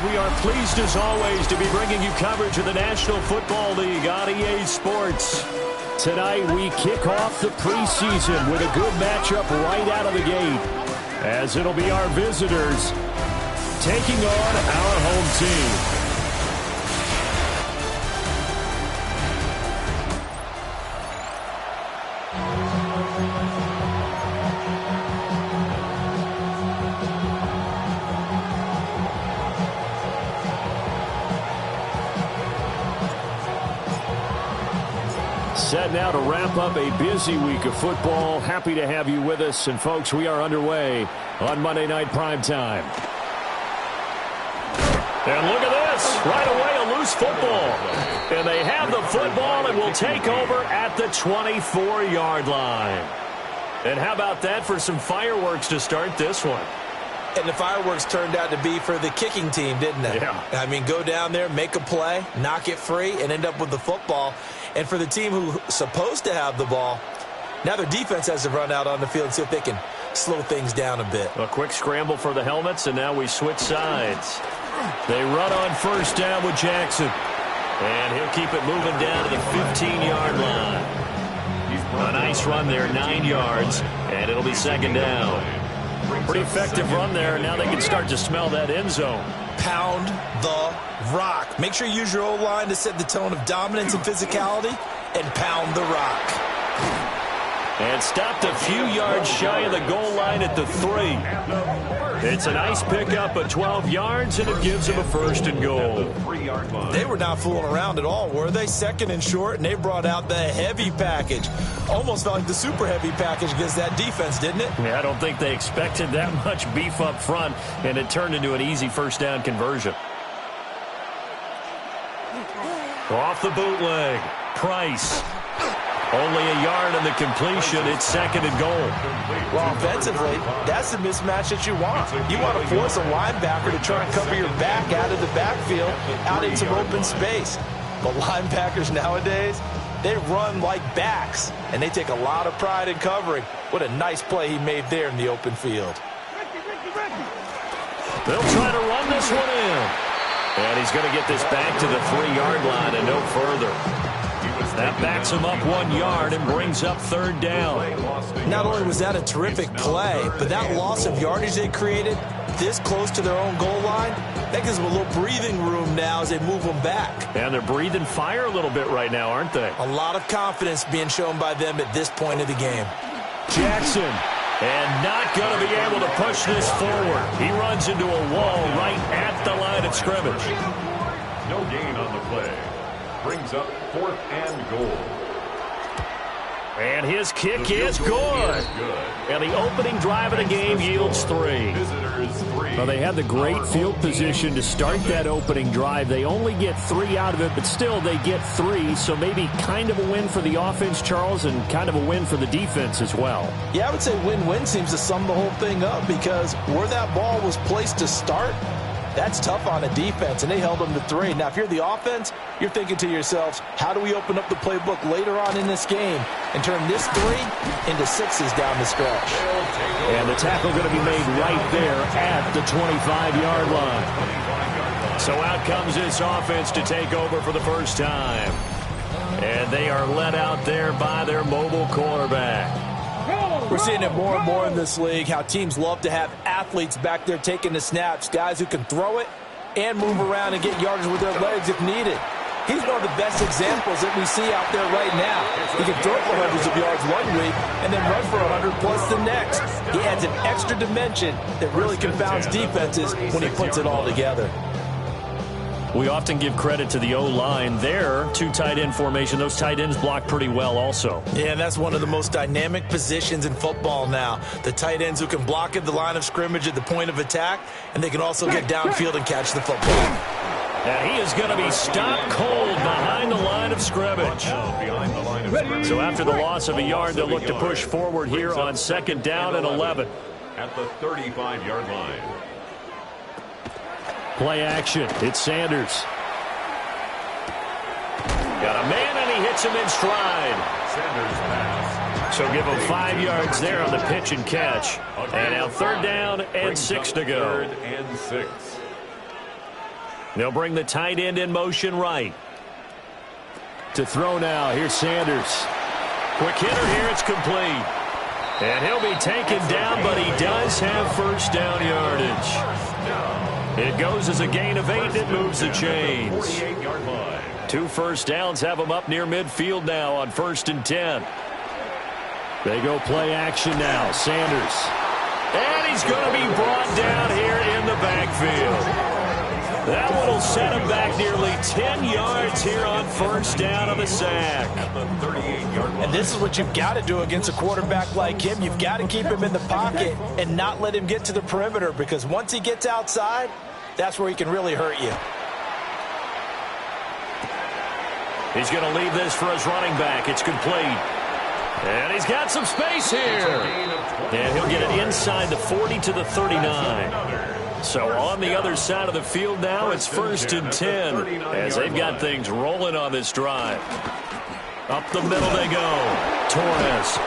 we are pleased as always to be bringing you coverage of the National Football League on EA Sports. Tonight we kick off the preseason with a good matchup right out of the gate, as it'll be our visitors taking on our home team. Set now to wrap up a busy week of football. Happy to have you with us. And, folks, we are underway on Monday Night Primetime. And look at this. Right away, a loose football. And they have the football and will take over at the 24-yard line. And how about that for some fireworks to start this one? And the fireworks turned out to be for the kicking team, didn't they? Yeah. I mean, go down there, make a play, knock it free, and end up with the football. And for the team who's supposed to have the ball, now their defense has to run out on the field and see if they can slow things down a bit. A quick scramble for the helmets, and now we switch sides. They run on first down with Jackson. And he'll keep it moving down to the 15-yard line. A nice run there, 9 yards, and it'll be second down. Pretty effective run there. Now they can start to smell that end zone. Pound the rock. Make sure you use your O-line to set the tone of dominance and physicality, and pound the rock. And stopped a few yards shy of the goal line at the 3. It's a nice pickup of 12 yards, and it gives them a first and goal. They were not fooling around at all, were they? Second and short, and they brought out the heavy package. Almost felt like the super heavy package against that defense, didn't it? Yeah, I don't think they expected that much beef up front, and it turned into an easy first down conversion. Off the bootleg, Price. Only a yard on the completion. It's second and goal. Well, offensively, that's the mismatch that you want. You want to force a linebacker to try and cover your back out of the backfield, out in some open space. But linebackers nowadays, they run like backs, and they take a lot of pride in covering. What a nice play he made there in the open field. They'll try to run this one in. And he's going to get this back to the 3-yard line and no further. That backs him up 1 yard and brings up third down. Not only was that a terrific play, but that loss of yardage they created this close to their own goal line, that gives them a little breathing room now as they move them back. And they're breathing fire a little bit right now, aren't they? A lot of confidence being shown by them at this point of the game. Jackson, and not going to be able to push this forward. He runs into a wall right at the line of scrimmage. No gain on the play. Brings up 4th and goal. And his kick is good. And the opening drive of the game yields 3. Well, they had the great field position to start that opening drive. They only get 3 out of it, but still they get 3. So maybe kind of a win for the offense, Charles, and kind of a win for the defense as well. Yeah, I would say win-win seems to sum the whole thing up, because where that ball was placed to start, that's tough on a defense, and they held them to 3. Now, if you're the offense, you're thinking to yourselves, how do we open up the playbook later on in this game and turn this 3 into 6s down the stretch? And the tackle going to be made right there at the 25-yard line. So out comes this offense to take over for the first time. And they are led out there by their mobile quarterback. We're seeing it more and more in this league, how teams love to have athletes back there taking the snaps, guys who can throw it and move around and get yardage with their legs if needed. He's one of the best examples that we see out there right now. He can throw for hundreds of yards one week and then run for 100+ the next. He adds an extra dimension that really confounds defenses when he puts it all together. We often give credit to the O-line there. 2 tight end formation. Those tight ends block pretty well also. Yeah, and that's one of the most dynamic positions in football now. The tight ends who can block at the line of scrimmage at the point of attack, and they can also get downfield and catch the football. And he is going to be stopped cold behind the line of scrimmage. So after the loss of a yard, they'll look to push forward here on second down and 11. At the 35-yard line. Play action. It's Sanders. Got a man, and he hits him in stride. Sanders pass. So give him 5 yards there on the pitch and catch. And now third down and 6 to go. 3rd and 6. They'll bring the tight end in motion right. To throw now, here's Sanders. Quick hitter here, it's complete. And he'll be taken down, but he does have first down yardage. It goes as a gain of 8. It moves the chains. 2 first downs have them up near midfield now on 1st and 10. They go play action now. Sanders. And he's going to be brought down here in the backfield. That one will set him back nearly 10 yards here on 1st down of the sack. And this is what you've got to do against a quarterback like him. You've got to keep him in the pocket and not let him get to the perimeter, because once he gets outside, that's where he can really hurt you. He's going to leave this for his running back. It's complete. And he's got some space here. And he'll get it inside the 40 to the 39. So on the other side of the field now, it's 1st and 10 as they've got things rolling on this drive. Up the middle they go. Torres.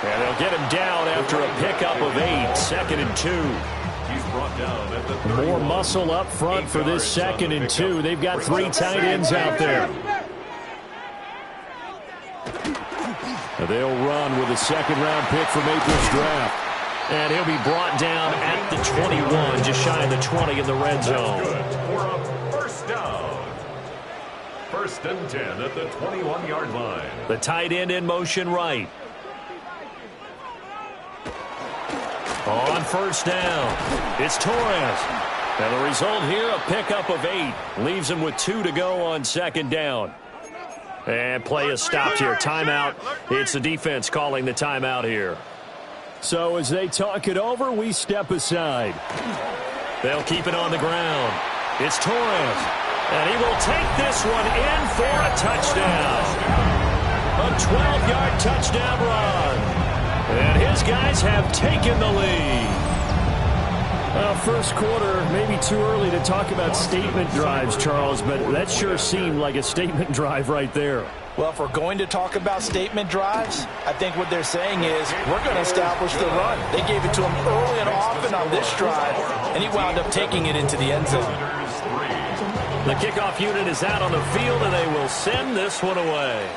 And they'll get him down after a pickup of 8. 2nd and 2. More muscle up front for this 2nd and 2. They've got 3 tight ends out there. They'll run with a 2nd-round pick from April's draft. And he'll be brought down at the 21, just shy of the 20 in the red zone. For a first down. 1st and 10 at the 21-yard line. The tight end in motion right. On 1st down, it's Torres. And the result here, a pickup of 8. Leaves him with 2 to go on 2nd down. And play is stopped here. Timeout. It's the defense calling the timeout here. So as they talk it over, we step aside. They'll keep it on the ground. It's Torres. And he will take this one in for a touchdown. A 12-yard touchdown run. And his guys have taken the lead. Well, first quarter, maybe too early to talk about statement drives, Charles, but that sure seemed like a statement drive right there. Well, if we're going to talk about statement drives, I think what they're saying is we're going to establish the run. They gave it to him early and often on this drive, and he wound up taking it into the end zone. The kickoff unit is out on the field, and they will send this one away.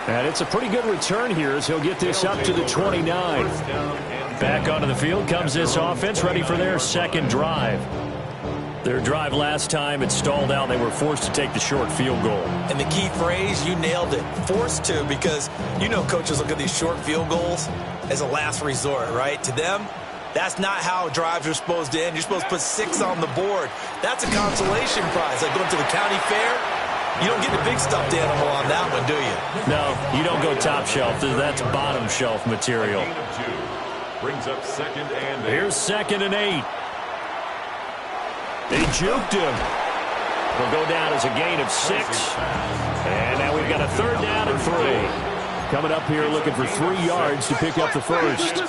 And it's a pretty good return here as he'll get this up to the 29. Back onto the field comes this offense, ready for their 2nd drive. Their drive last time, it stalled out. They were forced to take the short field goal. And the key phrase, you nailed it, forced to, because you know coaches look at these short field goals as a last resort, right? To them, that's not how drives are supposed to end. You're supposed to put 6 on the board. That's a consolation prize. Like going to the county fair, you don't get the big stuffed animal on that one, do you? No, you don't go top shelf. That's bottom shelf material. Brings up 2nd and 8. Here's 2nd and 8. They juked him. He'll go down as a gain of 6. And now we've got a 3rd down and 3. Coming up here looking for 3 yards to pick up the first.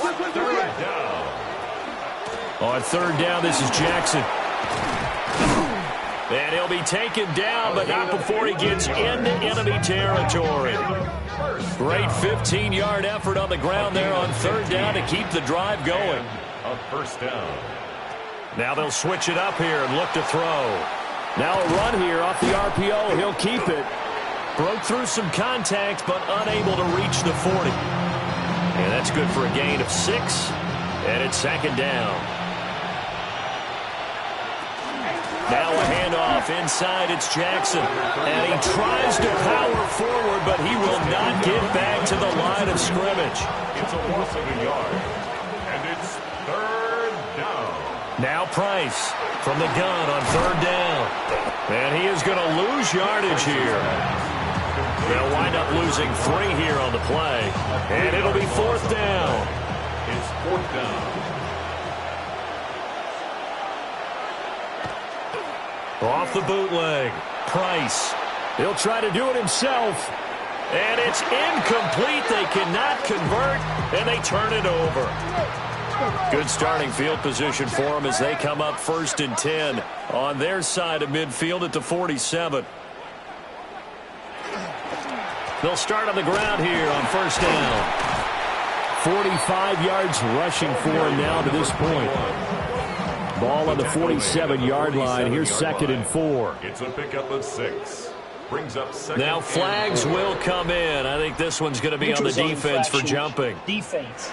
On 3rd down, this is Jackson. And he'll be taken down, but not before he gets into enemy territory. Great 15-yard effort on the ground there on 3rd down to keep the drive going. A first down. Now they'll switch it up here and look to throw. Now a run here off the RPO. He'll keep it. Broke through some contact, but unable to reach the 40. And that's good for a gain of 6. And it's 2nd down. Now a handoff inside. It's Jackson. And he tries to power forward, but he will not get back to the line of scrimmage. It's a loss of a yard. And it's 3rd down. Now Price from the gun on 3rd down. And he is going to lose yardage here. They'll wind up losing 3 here on the play. And it'll be 4th down. It's 4th down. Off the bootleg. Price. He'll try to do it himself. And it's incomplete. They cannot convert, and they turn it over. Good starting field position for them as they come up 1st and 10 on their side of midfield at the 47. They'll start on the ground here on 1st down. 45 yards rushing for him now to this point. Ball on the 47-yard line. Here's 2nd and 4. It's a pickup of 6. Brings up second. Now flags will come in. I think this one's going to be on the defense for jumping. Defense.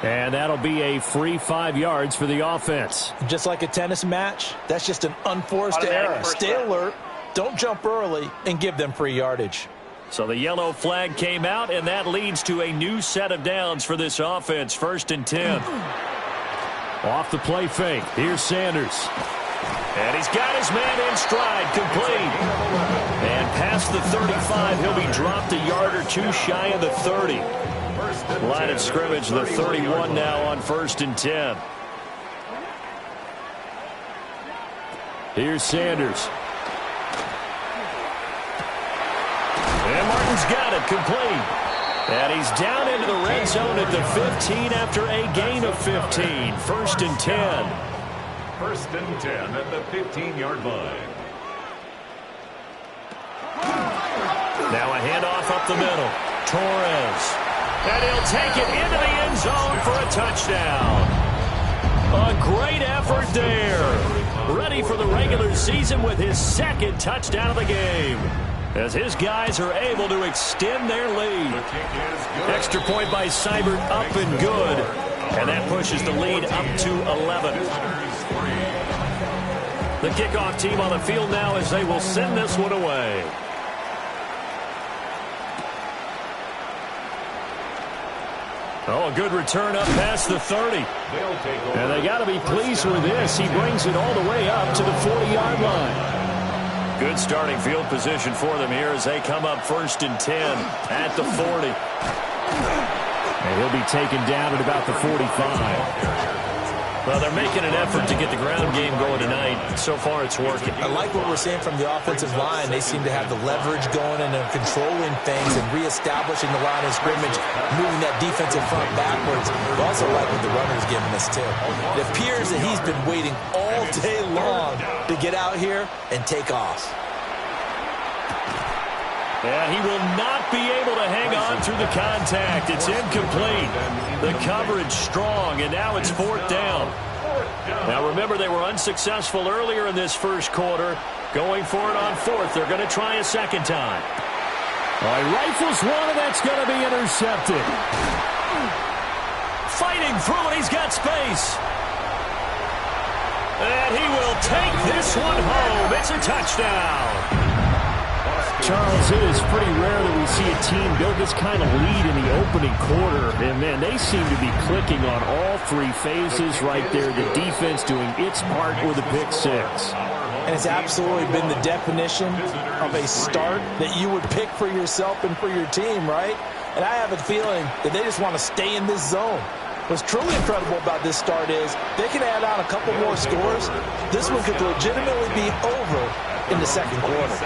And that'll be a free 5 yards for the offense. Just like a tennis match, that's just an unforced error. Stay alert, don't jump early, and give them free yardage. So the yellow flag came out, and that leads to a new set of downs for this offense. 1st and 10. Off the play fake. Here's Sanders. And he's got his man in stride, complete. And past the 35, he'll be dropped a yard or two shy of the 30. Line of scrimmage, the 31 now on 1st and 10. Here's Sanders. And Martin's got it, complete. And he's down into the red zone at the 15 after a gain of 15. 1st and 10. 1st and 10 at the 15-yard line. Now a handoff up the middle. Torres. And he'll take it into the end zone for a touchdown. A great effort there. Ready for the regular season with his 2nd touchdown of the game, as his guys are able to extend their lead. Extra point by Seibert, up and good. And that pushes the lead up to 11. The kickoff team on the field now as they will send this one away. Oh, a good return up past the 30. And they got to be pleased with this. He brings it all the way up to the 40-yard line. Good starting field position for them here as they come up 1st and 10 at the 40. And he'll be taken down at about the 45. Well, they're making an effort to get the ground game going tonight. So far, it's working. I like what we're seeing from the offensive line. They seem to have the leverage going and they're controlling things and reestablishing the line of scrimmage, moving that defensive front backwards. I also like what the runner's giving us, too. It appears that he's been waiting all day long to get out here and take off. Yeah, he will not be able to hang on through the contact. It's incomplete. The coverage strong, and now it's 4th down. Now, remember, they were unsuccessful earlier in this first quarter. Going for it on 4th. They're going to try a second time. He rifles one, and that's going to be intercepted. Fighting through it. He's got space. And he will take this one home. It's a touchdown. Charles, it is pretty rare that we see a team build this kind of lead in the opening quarter. And, man, they seem to be clicking on all 3 phases right there. The defense doing its part with a pick 6. And it's absolutely been the definition of a start that you would pick for yourself and for your team, right? And I have a feeling that they just want to stay in this zone. What's truly incredible about this start is they can add on a couple more scores. This one could legitimately be over in the second quarter.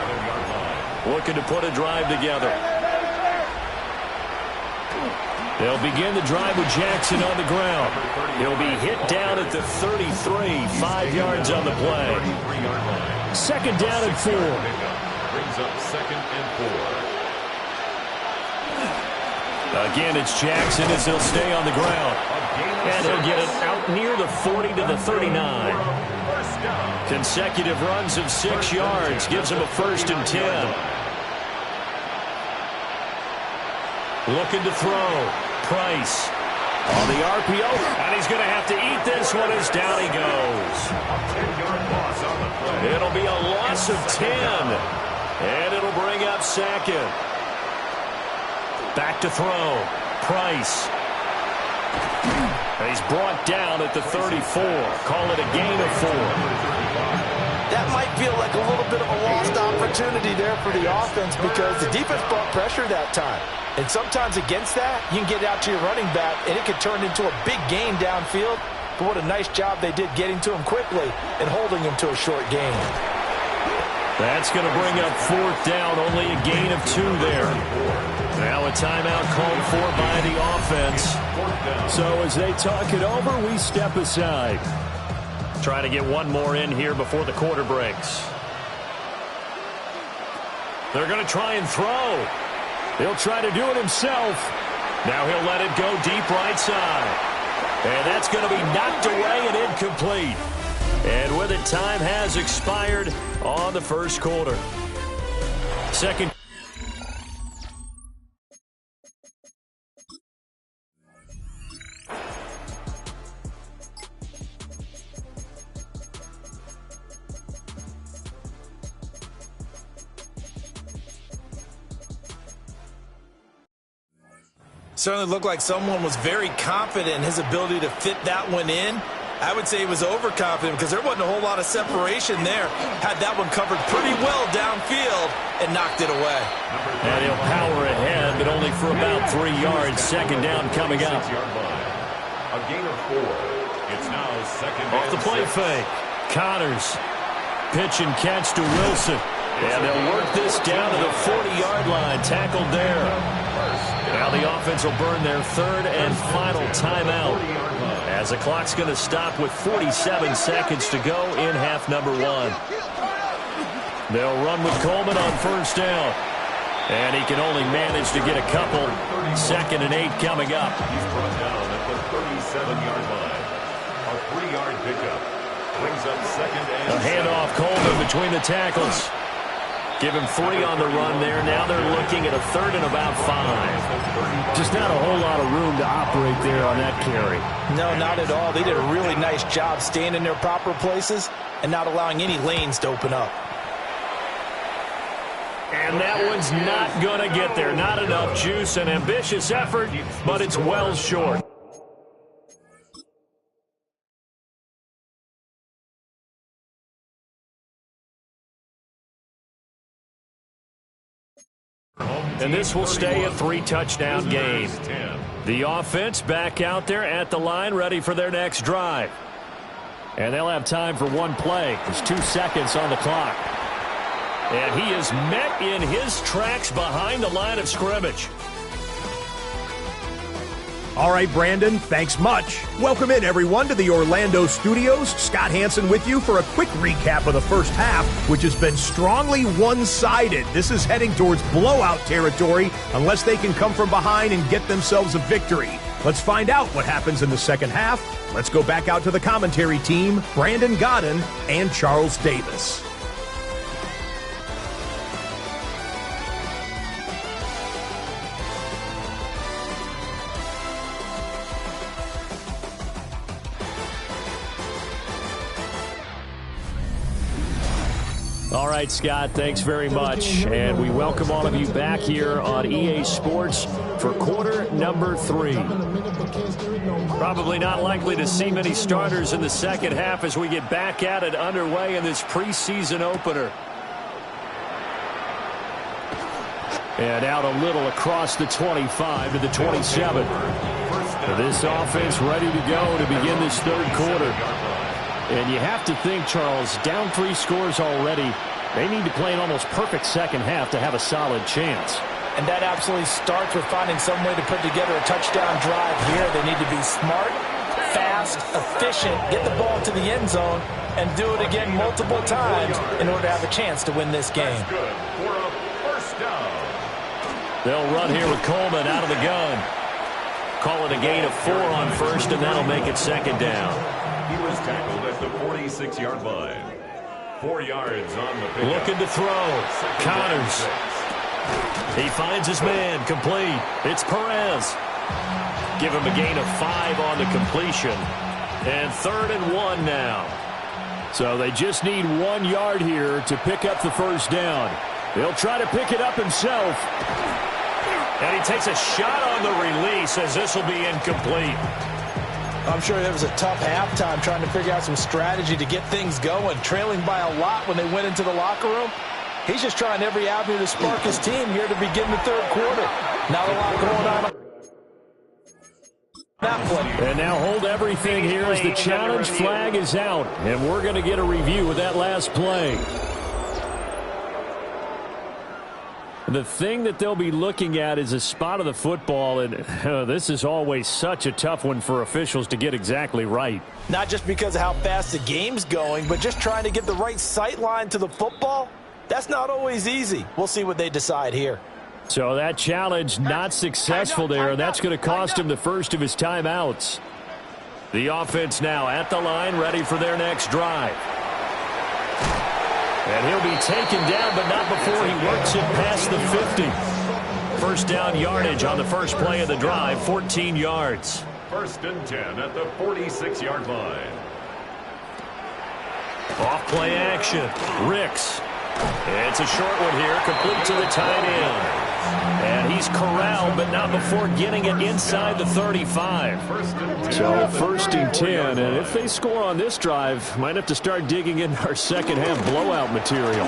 Looking to put a drive together. They'll begin the drive with Jackson on the ground. He'll be hit down at the 33, 5 yards on the play. 2nd down and 4. Brings up 2nd and 4. Again, it's Jackson as he'll stay on the ground. And he'll get it out near the 40 to the 39. Consecutive runs of 6 yards gives him a 1st and 10. Looking to throw. Price on the RPO. And he's going to have to eat this one as down he goes. It'll be a loss of 10. And it'll bring up 2nd. Back to throw. Price. And he's brought down at the 34. Call it a gain of 4. That might feel like a little bit of a lost opportunity there for the offense because the defense brought pressure that time. And sometimes against that, you can get out to your running back, and it could turn into a big gain downfield. But what a nice job they did getting to him quickly and holding him to a short gain. That's going to bring up 4th down, only a gain of 2 there. Now a timeout called for by the offense. So as they talk it over, we step aside. Trying to get one more in here before the quarter breaks. They're going to try and throw. He'll try to do it himself. Now he'll let it go deep right side. And that's going to be knocked away and incomplete. And with it, time has expired on the first quarter. Second. Certainly looked like someone was very confident in his ability to fit that one in. I would say he was overconfident because there wasn't a whole lot of separation there. Had that one covered pretty well downfield and knocked it away. And he'll power ahead, but only for about 3 yards. Second down coming up. A gain of 4. It's now second Off the play fake. Connors. Pitch and catch to Wilson. And they'll work this down to the 40-yard line. Tackled there. Now the offense will burn their third and final timeout, as the clock's going to stop with 47 seconds to go in half number 1. They'll run with Coleman on first down. And he can only manage to get a couple. Second and 8 coming up. He's brought down at the 37-yard line. A 3-yard pickup brings up second and a handoff, Coleman between the tackles. Give him 3 on the run there. Now they're looking at a third and about 5. Just not a whole lot of room to operate there on that carry. No, not at all. They did a really nice job staying in their proper places and not allowing any lanes to open up. And that one's not going to get there. Not enough juice. An ambitious effort, but it's well short. And this will stay a 3-touchdown game. The offense back out there at the line, ready for their next drive. And they'll have time for one play. There's 2 seconds on the clock. And he is met in his tracks behind the line of scrimmage. All right, Brandon, thanks much. Welcome in, everyone, to the Orlando studios. Scott Hansen with you for a quick recap of the first half, which has been strongly one-sided. This is heading towards blowout territory unless they can come from behind and get themselves a victory. Let's find out what happens in the second half. Let's go back out to the commentary team, Brandon Godden and Charles Davis. All right, Scott, thanks very much. And we welcome all of you back here on EA Sports for quarter number 3. Probably not likely to see many starters in the second half as we get back at it underway in this preseason opener. And out a little across the 25 to the 27. This offense ready to go to begin this third quarter. And you have to think, Charles, down 3 scores already. They need to play an almost perfect second half to have a solid chance. And that absolutely starts with finding some way to put together a touchdown drive here. They need to be smart, fast, efficient, get the ball to the end zone, and do it again multiple times in order to have a chance to win this game. Good for a first down. They'll run here with Coleman out of the gun. Call it a gain of 4 on first, and that'll make it second down. He was tackled at the 46-yard line. 4 yards on the pickup. Looking to throw. Connors. He finds his man. Complete. It's Perez. Give him a gain of 5 on the completion. And 3rd and 1 now. So they just need 1 yard here to pick up the first down. He'll try to pick it up himself. And he takes a shot on the release as this will be incomplete. I'm sure it was a tough halftime trying to figure out some strategy to get things going. Trailing by a lot when they went into the locker room. He's just trying every avenue to spark his team here to begin the third quarter. Not a lot going on. That play. And now hold everything here as the challenge flag is out. And we're going to get a review of that last play. The thing that they'll be looking at is a spot of the football, and this is always such a tough one for officials to get exactly right. Not just because of how fast the game's going, but just trying to get the right sight line to the football. That's not always easy. We'll see what they decide here. So that challenge not successful there, and that's going to cost him the first of his timeouts. The offense now at the line, ready for their next drive. And he'll be taken down, but not before he works it past the 50. First down yardage on the first play of the drive, 14 yards. 1st and 10 at the 46-yard line. Off play action. Ricks. It's a short one here, complete to the tight end. And he's corralled, but not before getting it inside the 35. So 1st and 10, and if they score on this drive, might have to start digging in our second half blowout material.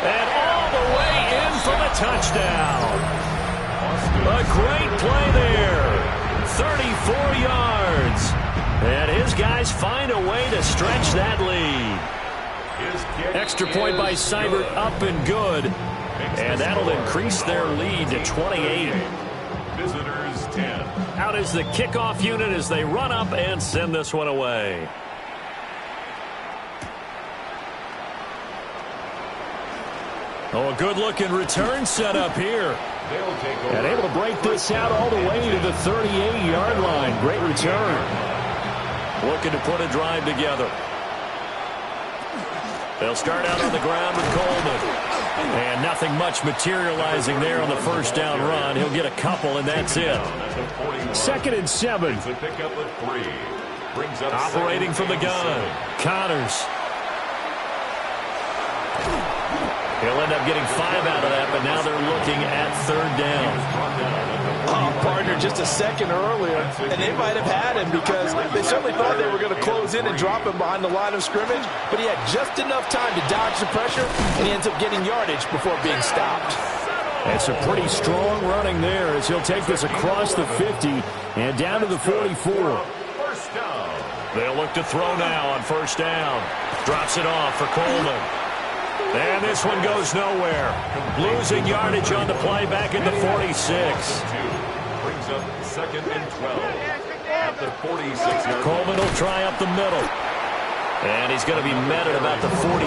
And all the way in for the touchdown. A great play there. 34 yards. And his guys find a way to stretch that lead. Extra point by Seibert, up and good. And that'll increase their lead to 28. Visitors 10. Out is the kickoff unit as they run up and send this one away. Oh, a good-looking return set up here. And able to break this out all the way to the 38-yard line. Great return. Looking to put a drive together. They'll start out on the ground with Coleman. And nothing much materializing there on the first down run. He'll get a couple, and that's it. 2nd and 7. Operating from the gun. Connors. He'll end up getting 5 out of that, but now they're looking at 3rd down. Oh, partner, just a second earlier, and they might have had him because they certainly thought they were going to close in and drop him behind the line of scrimmage, but he had just enough time to dodge the pressure, and he ends up getting yardage before being stopped. That's a pretty strong running there as he'll take this across the 50 and down to the 44. They'll look to throw now on 1st down. Drops it off for Coleman. And this one goes nowhere. Losing yardage on the play back at the 46. Brings up 2nd and 12 at the 46. Coleman will try up the middle. And he's going to be met at about the 43.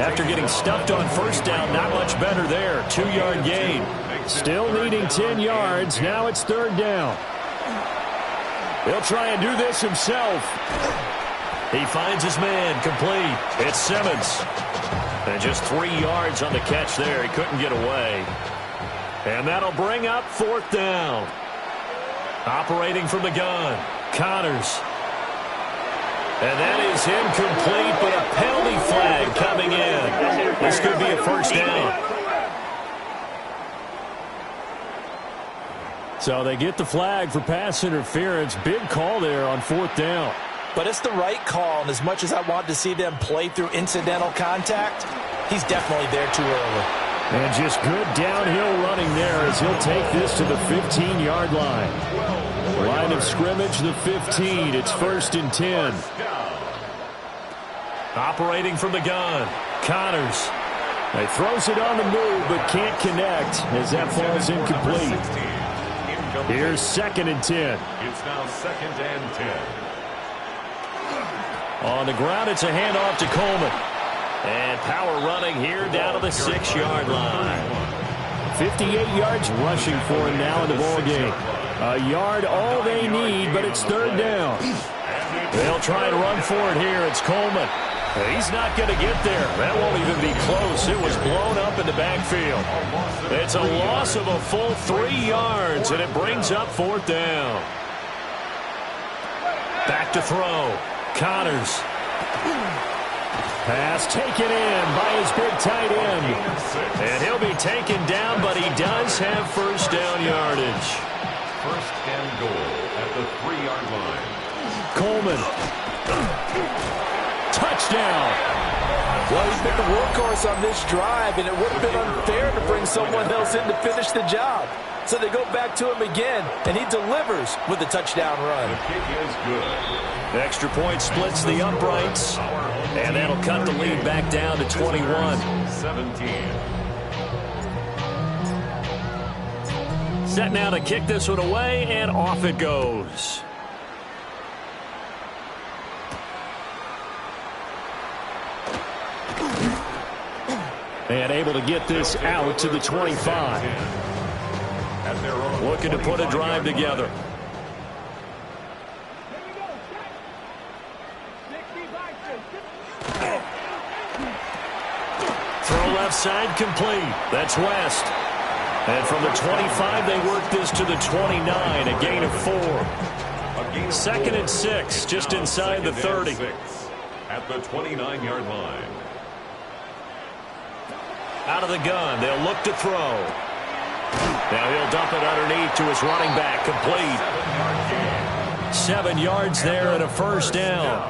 After getting stuffed on 1st down, not much better there. 2-yard gain. Still needing 10 yards. Now it's 3rd down. He'll try and do this himself. He finds his man, complete. It's Simmons. And just 3 yards on the catch there. He couldn't get away. And that'll bring up 4th down. Operating from the gun. Connors. And that is incomplete, but a penalty flag coming in. This could be a 1st down. So they get the flag for pass interference. Big call there on 4th down. But it's the right call, and as much as I want to see them play through incidental contact, he's definitely there too early. And just good downhill running there as he'll take this to the 15-yard line. Line of scrimmage, the 15. It's 1st and 10. Operating from the gun. Connors. He throws it on the move, but can't connect as that falls incomplete. Here's 2nd and 10. It's now 2nd and 10. On the ground, it's a handoff to Coleman. And power running here down to the 6-yard line. 58 yards rushing for him now in the ballgame. A yard all they need, but it's 3rd down. They'll try and run for it here. It's Coleman. He's not going to get there. That won't even be close. It was blown up in the backfield. It's a loss of a full 3 yards, and it brings up 4th down. Back to throw. Connors. Pass taken in by his big tight end. And he'll be taken down, but he does have 1st down yardage. 1st and goal at the 3-yard line. Coleman. Touchdown. Well, he's been the workhorse on this drive, and it would have been unfair to bring someone else in to finish the job. So they go back to him again, and he delivers with a touchdown run. The kick is good. Extra point splits the uprights, and that'll cut the lead back down to 21. 17. Set now to kick this one away, and off it goes. And able to get this out to the 25. Looking to put a drive together. Throw left side complete. That's West. And from the 25, they work this to the 29, a gain of 4. 2nd and 6, just inside the 30. At the 29-yard line. Out of the gun, they'll look to throw. Now he'll dump it underneath to his running back, complete. 7 yards there and a first down.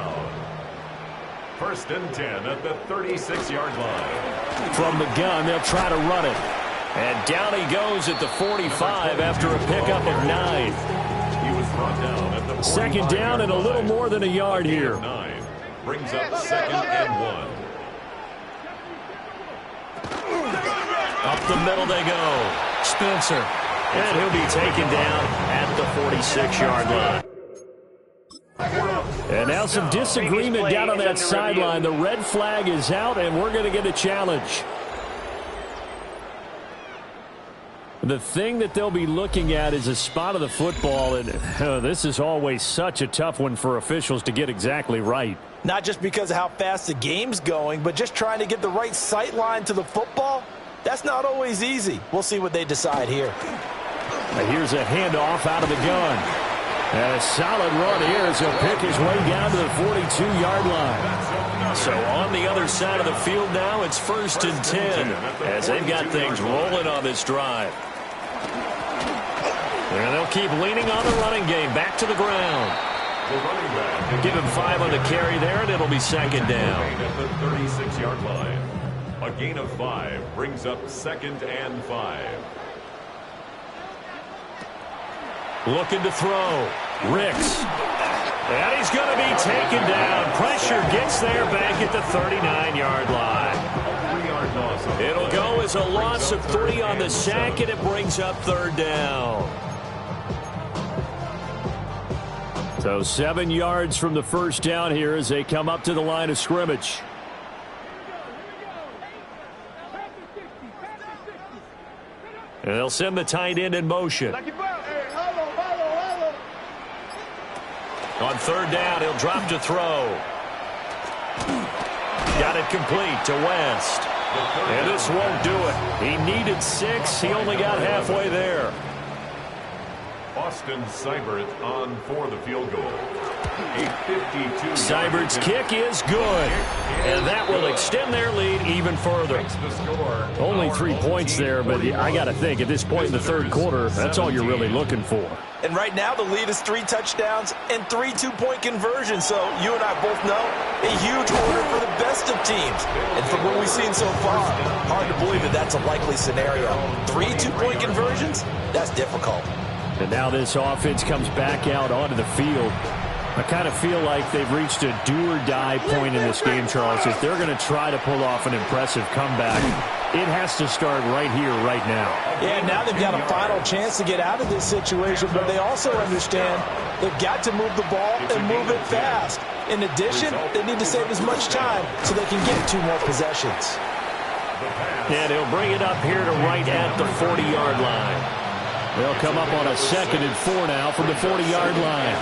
1st and 10 at the 36-yard line. From the gun, they'll try to run it. And down he goes at the 45 after a pickup of 9. He was brought down at the 2nd down and a little more than a yard here. 9 brings up 2nd and 1. Up the middle they go. Spencer. And he'll be taken down at the 46-yard line. And now some disagreement down on that sideline. The red flag is out, and we're going to get a challenge. The thing that they'll be looking at is a spot of the football, and this is always such a tough one for officials to get exactly right. Not just because of how fast the game's going, but just trying to get the right sight line to the football. That's not always easy. We'll see what they decide here. Now here's a handoff out of the gun. And a solid run here as he'll pick his way down to the 42-yard line. So on the other side of the field now, it's 1st and 10 as they've got things rolling on this drive. And they'll keep leaning on the running game. Back to the ground. Give him 5 on the carry there, and it'll be 2nd down. At the 36-yard line. A gain of 5 brings up 2nd and 5. Looking to throw. Ricks. And he's going to be taken down. Pressure gets there back at the 39-yard line. It'll go as a loss of 3 on the sack, and it brings up 3rd down. So 7 yards from the first down here as they come up to the line of scrimmage. And they'll send the tight end in motion. On 3rd down, he'll drop to throw. Got it complete to West. And this won't do it. He needed 6. He only got halfway there. Austin Seibert on for the field goal. Seibert's kick is good. And that will extend their lead even further. Only 3 points there, but I got to think at this point in the 3rd quarter, that's all you're really looking for. And right now the lead is 3 touchdowns and 3 two-point conversions. So you and I both know a huge order for the best of teams. And from what we've seen so far, hard to believe that that's a likely scenario. 3 two-point conversions? That's difficult. And now this offense comes back out onto the field. I kind of feel like they've reached a do-or-die point in this game, Charles. If they're going to try to pull off an impressive comeback, it has to start right here, right now. Yeah, now they've got a final chance to get out of this situation, but they also understand they've got to move the ball and move it fast. In addition, they need to save as much time so they can get 2 more possessions. And he'll bring it up here to right at the 40-yard line. They'll come up on a 2nd and 4 now from the 40-yard line.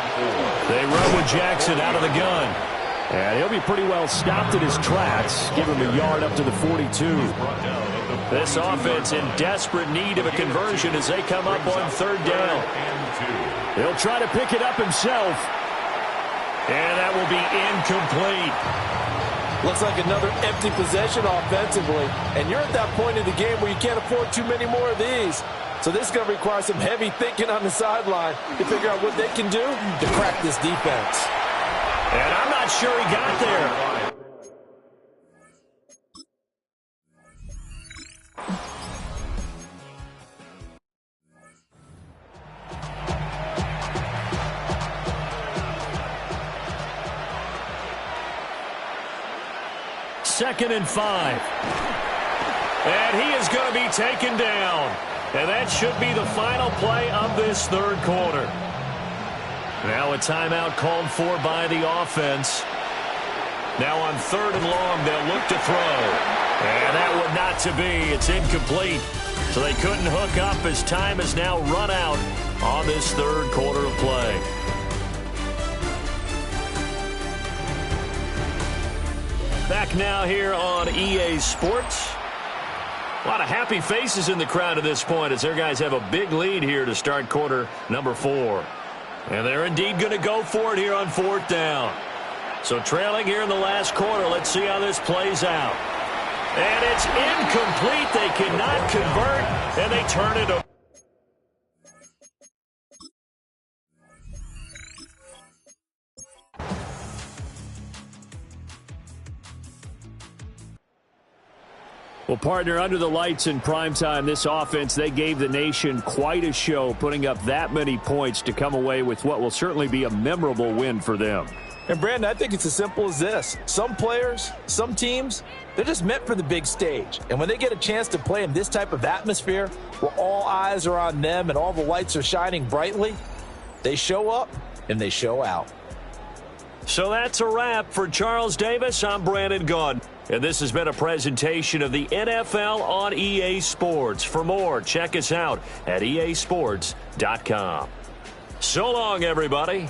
They run with Jackson out of the gun. And he'll be pretty well stopped in his tracks. Give him a yard up to the 42. This offense in desperate need of a conversion as they come up on 3rd down. He'll try to pick it up himself. And that will be incomplete. Looks like another empty possession offensively. And you're at that point in the game where you can't afford too many more of these. So this is going to require some heavy thinking on the sideline to figure out what they can do to crack this defense. And I'm not sure he got there. Second and 5. And he is going to be taken down. And that should be the final play of this 3rd quarter. Now a timeout called for by the offense. Now on 3rd and long, they'll look to throw. And that would not to be. It's incomplete. So they couldn't hook up as time has now run out on this 3rd quarter of play. Back now here on EA Sports. A lot of happy faces in the crowd at this point as their guys have a big lead here to start quarter number 4. And they're indeed going to go for it here on 4th down. So trailing here in the last quarter. Let's see how this plays out. And it's incomplete. They cannot convert, and they turn it over. Well, partner, under the lights in primetime, this offense, they gave the nation quite a show, putting up that many points to come away with what will certainly be a memorable win for them. And, Brandon, I think it's as simple as this. Some players, some teams, they're just meant for the big stage. And when they get a chance to play in this type of atmosphere where all eyes are on them and all the lights are shining brightly, they show up and they show out. So that's a wrap for Charles Davis. I'm Brandon Gaudin. And this has been a presentation of the NFL on EA Sports. For more, check us out at easports.com. So long, everybody.